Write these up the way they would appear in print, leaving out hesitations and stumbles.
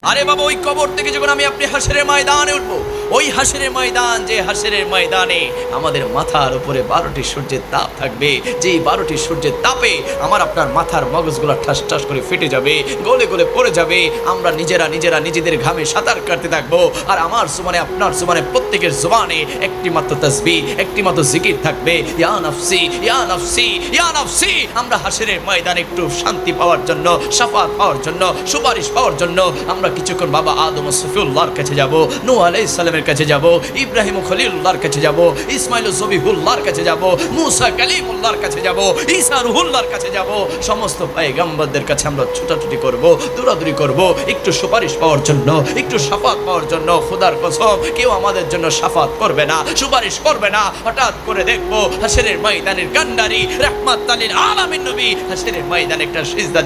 আরে বাবা, ওই কবর থেকে যখন আমি আপনি হাসরের ময়দানে উঠবো, ওই হাসরের ময়দান, যে হাসরের ময়দানে আমাদের মাথার উপরে 12টি সূর্যের তাপ থাকবে, যেই 12টি সূর্যের তাপে আমার আপনার মাথার মগজগুলো ঠাস ঠাস করে ফেটে যাবে, গলে গলে পড়ে যাবে। আমরা নিজেরা নিজেদের ঘামে সাঁতার কাটতে থাকবো। আর আমার সুবহানে, আপনার সুবহানে, প্রত্যেকের জবানে একটি মাত্র তাসবিহ, একটি মাত্র জিকির থাকবে, ইয়া নাফসি ইয়া নাফসি ইয়া নাফসি। আমরা হাসরের ময়দানে একটু শান্তি পাওয়ার জন্য, শাফাত পাওয়ার জন্য, সুপারিশ পাওয়ার জন্য আমরা কিছুক্ষণ বাবা আদম সফিউল্লাহর কাছে যাব, নূহ আলাইহিস সালামের কাছে যাব, ইব্রাহিম খলিলুল্লাহর কাছে যাব, ইসমাইল জবিহুল্লাহর কাছে যাব, মুসা কালিমুল্লাহর কাছে যাব, ঈসা রুহুল্লাহর কাছে যাব। সমস্ত পয়গম্বরদের কাছে আমরা ছুটাছুটি করব, দৌড়াদৌড়ি করব, একটু সুপারিশ পাওয়ার জন্য, একটু শাফাত পাওয়ার জন্য। খোদার কসম, কেউ আমাদের জন্য শাফাত করবে না, সুপারিশ করবে না। হঠাৎ করে দেখব হাসরের ময়দানের কান্ডারি রাহমাতুল লিল আলামিন নবী হাসরের ময়দানে একটা সিজদা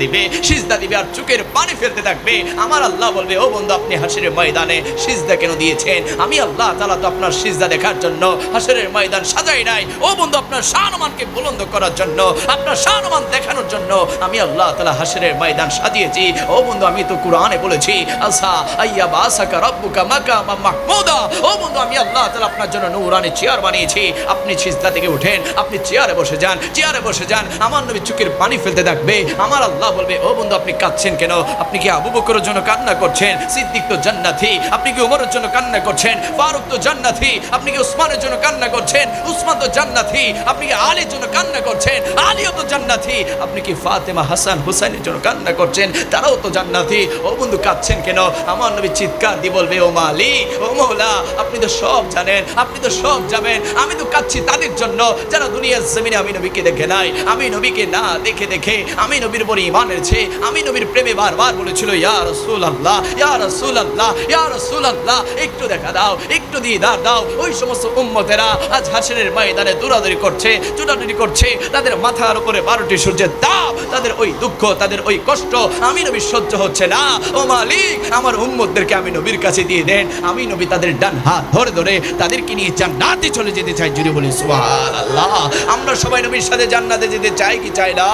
দিবে আর চোখের পানি ফেলতে থাকবে। আমার আল্লাহ বলবে, ও বন্ধু, আপনি হাসরের ময়দানে সিজদা কেন দিয়েছেন? আমি আল্লাহ তাআলা তো আপনার সিজদা দেখার জন্য হাসরের ময়দান সাজাই নাই। ও বন্ধু, আপনার শানমানকে বুলন্দ করার জন্য, আপনার শানমান দেখানোর জন্য আমি আল্লাহ তাআলা হাসরের ময়দান সাজিয়েছি। ও বন্ধু, আমি তো কোরআনে বলেছি, আসা আইয়া বাসাকা রাব্বুকা মাকামা মাহমুদা। ও বন্ধু, আমি আল্লাহ তাআলা আপনার জন্য নূরানি চেয়ার বানিয়েছি। আপনি সিজদা থেকে উঠেন, আপনি চেয়ারে বসে যান, চেয়ারে বসে যান। আমার নবী চোখের পানি ফেলতে থাকবে। আমার আল্লাহ বলবে, ও বন্ধু, আপনি কাঁদছেন কেন? আপনি কি আবু বকরের জন্য কান্না করছেন? সিদ্দিক তো জান্নাতি। আপনি কি ওমরের জন্য কান্না করছেন? ফারুক তো জান্নাতি। আপনি কি উসমানের জন্য কান্না করছেন? উসমান তো জান্নাতি। আপনি কি আলীর জন্য কান্না করছেন? আলীও তো জান্নাতি। আপনি কি ফাতেমা, হাসান, হুসাইনের জন্য কান্না করছেন? তারাও তো জান্নাতি। ও বন্ধু, কাঁদছেন কেন? আমার নবী চিৎকার দিয়ে বলবে, ও মালিক, ও মওলা, আপনি তো সব জানেন, আপনি তো সব জানেন। আমি তো কাঁদছি তাদের জন্য যারা দুনিয়ার জমিনে আমি নবীকে দেখে নাই। আমি নবীকে না দেখে আমি নবীর উপর ঈমান এনেছে। আমি নবীর প্রেমে বারবার বলেছিল, ইয়া রাসূলুল্লাহ, ইয়া রাসূলুল্লাহ, ইয়া রাসূলুল্লাহ, একটু দেখা দাও, একটু দিদার দাও। ওই সমস্ত উম্মতেরা আজ হাসরের ময়দানে দৌড়াদৌড়ি করছে, ছুটাছুটি করছে। তাদের মাথার উপরে 12টি সূর্যের তাপ, তাদের ওই দুঃখ, তাদের ওই কষ্ট আমি নবীর সহ্য হচ্ছে না। ও মালিক, আমার উম্মতদেরকে আমি নবীর কাছে দিয়ে দেন। আমি নবী তাদের ডান হাত ধরে ধরে তাদেরকে নিয়ে জান্নাতে চলে যেতে চাই। জুড়ে বলি সুবহানাল্লাহ। আমরা সবাই নবীর সাথে জান্নাতে যেতে চাই কি চাই না?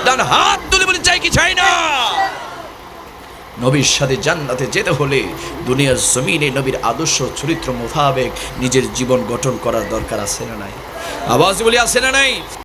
ডান হাত তুলে বলি, চাই কি চাই না? নবীর সাথে জান্নাতে যেতে হলে দুনিয়ার জমিনে নবীর আদর্শ চরিত্র মোতাবেক নিজের জীবন গঠন করার দরকার আছে না নাই? আওয়াজ বলি, আছে না নাই?